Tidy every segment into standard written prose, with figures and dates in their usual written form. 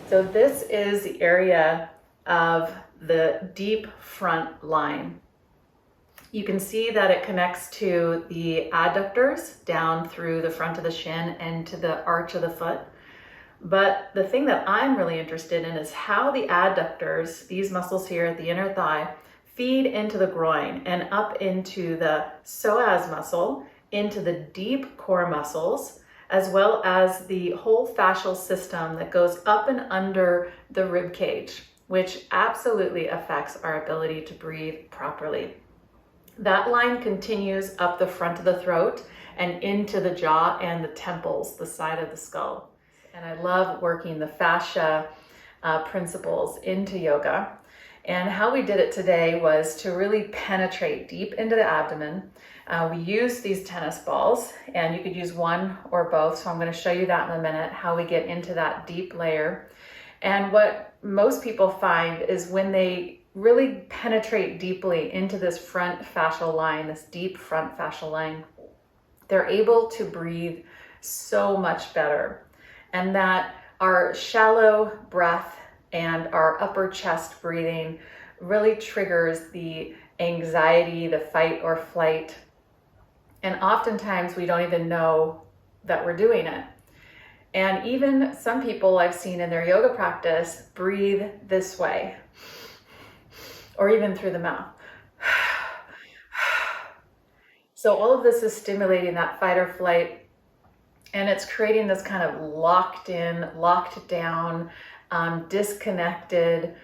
So this is the area of the deep front line. You can see that it connects to the adductors down through the front of the shin and to the arch of the foot. But the thing that I'm really interested in is how the adductors, these muscles here at the inner thigh, feed into the groin and up into the psoas muscle, into the deep core muscles, as well as the whole fascial system that goes up and under the rib cage, which absolutely affects our ability to breathe properly. That line continues up the front of the throat and into the jaw and the temples, the side of the skull. And I love working the fascia principles into yoga. And how we did it today was to really penetrate deep into the abdomen. We used these tennis balls, and you could use one or both. So I'm going to show you that in a minute, how we get into that deep layer. And what most people find is when they really penetrate deeply into this front fascial line, this deep front fascial line, they're able to breathe so much better. And that our shallow breath and our upper chest breathing really triggers the anxiety, the fight or flight. And oftentimes we don't even know that we're doing it. And even some people I've seen in their yoga practice breathe this way, or even through the mouth. So all of this is stimulating that fight or flight, and it's creating this kind of locked in, locked down, disconnected,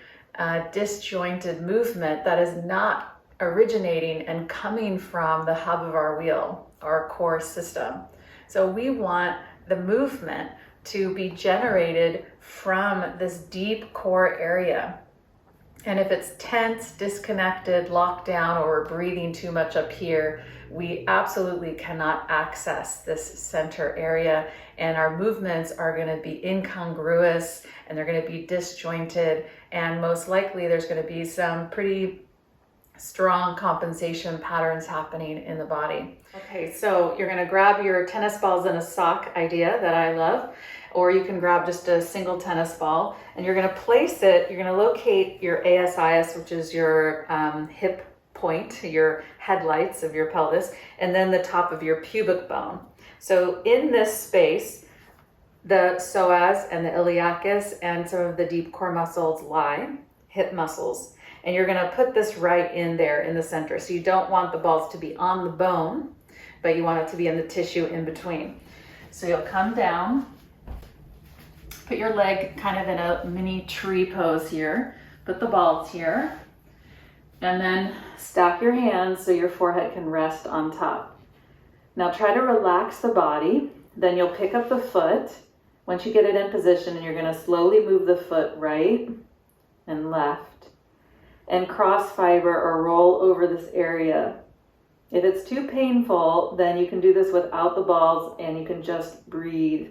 disjointed movement that is not originating and coming from the hub of our wheel, our core system. So we want the movement to be generated from this deep core area. And if it's tense, disconnected, locked down, or we're breathing too much up here, we absolutely cannot access this center area, and our movements are going to be incongruous and they're going to be disjointed, and most likely there's going to be some pretty strong compensation patterns happening in the body. Okay, so you're going to grab your tennis balls in a sock idea that I love, or you can grab just a single tennis ball, and you're going to place it, you're going to locate your ASIS, which is your hip point, your headlights of your pelvis, and then the top of your pubic bone. So in this space, the psoas and the iliacus and some of the deep core muscles lie, hip muscles. And you're going to put this right in there in the center. So you don't want the balls to be on the bone, but you want it to be in the tissue in between. So you'll come down, put your leg kind of in a mini tree pose here, put the balls here, and then stack your hands so your forehead can rest on top. Now try to relax the body. Then you'll pick up the foot. Once you get it in position, and you're going to slowly move the foot right and left, and cross fiber or roll over this area. If it's too painful, then you can do this without the balls and you can just breathe.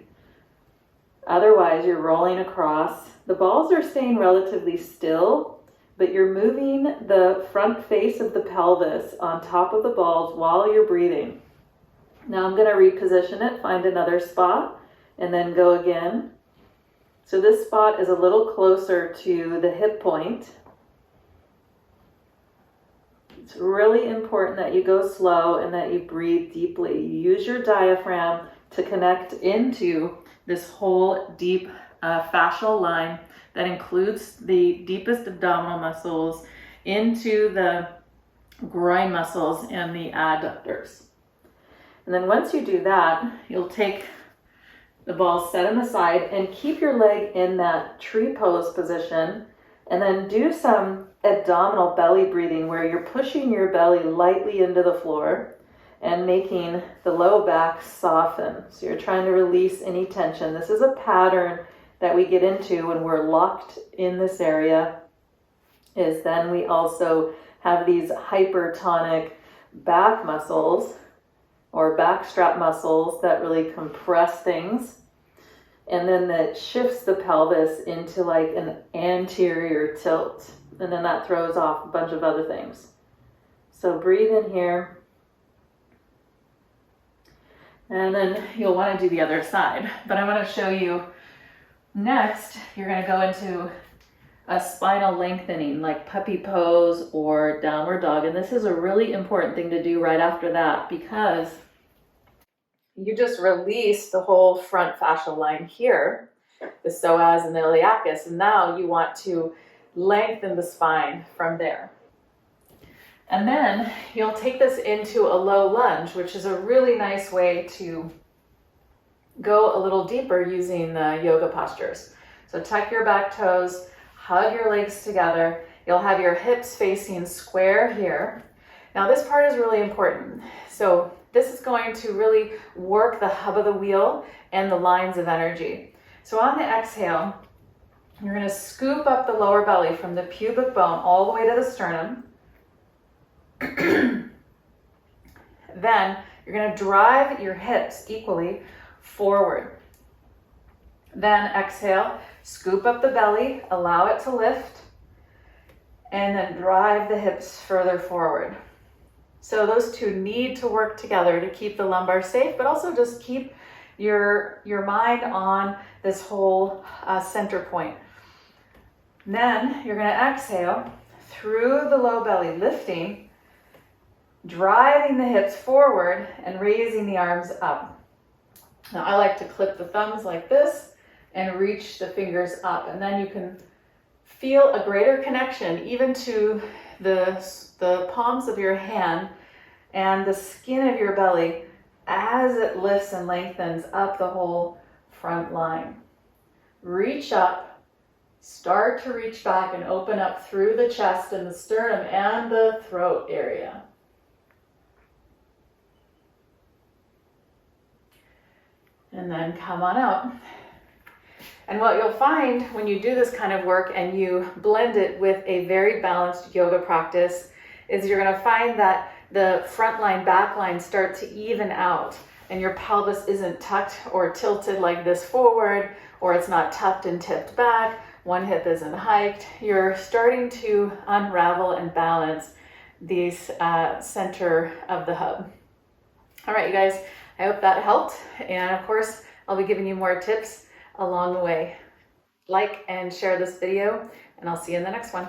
Otherwise, you're rolling across. The balls are staying relatively still, but you're moving the front face of the pelvis on top of the balls while you're breathing. Now I'm going to reposition it, find another spot, and then go again. So this spot is a little closer to the hip point. It's really important that you go slow and that you breathe deeply. You use your diaphragm to connect into this whole deep fascial line that includes the deepest abdominal muscles into the groin muscles and the adductors. And then once you do that, you'll take the balls, set them aside, and keep your leg in that tree pose position, and then do some abdominal belly breathing where you're pushing your belly lightly into the floor and making the low back soften. So you're trying to release any tension. This is a pattern that we get into when we're locked in this area, is then we also have these hypertonic back muscles or back strap muscles that really compress things. And then that shifts the pelvis into like an anterior tilt. And then that throws off a bunch of other things. So breathe in here. And then you'll want to do the other side. But I want to show you Next, you're going to go into a spinal lengthening like puppy pose or downward dog. And this is a really important thing to do right after that, because you just release the whole front fascial line here, the psoas and the iliacus, and now you want to lengthen the spine from there. And then you'll take this into a low lunge, which is a really nice way to go a little deeper using the yoga postures. So tuck your back toes, hug your legs together. You'll have your hips facing square here. Now this part is really important. So this is going to really work the hub of the wheel and the lines of energy. So on the exhale, you're going to scoop up the lower belly from the pubic bone all the way to the sternum. Then you're going to drive your hips equally forward. Then exhale, scoop up the belly, allow it to lift, and then drive the hips further forward. So those two need to work together to keep the lumbar safe, but also just keep your mind on this whole center point. Then you're going to exhale through the low belly, lifting, driving the hips forward and raising the arms up. Now I like to clip the thumbs like this and reach the fingers up, and then you can feel a greater connection even to the palms of your hand and the skin of your belly as it lifts and lengthens up the whole front line. Reach up, start to reach back and open up through the chest and the sternum and the throat area. And then come on out. And what you'll find when you do this kind of work and you blend it with a very balanced yoga practice is you're going to find that the front line, back line start to even out, and your pelvis isn't tucked or tilted like this forward, or it's not tucked and tipped back. One hip isn't hiked. You're starting to unravel and balance these center of the hub. All right, you guys, I hope that helped. And of course, I'll be giving you more tips along the way. Like and share this video, and I'll see you in the next one.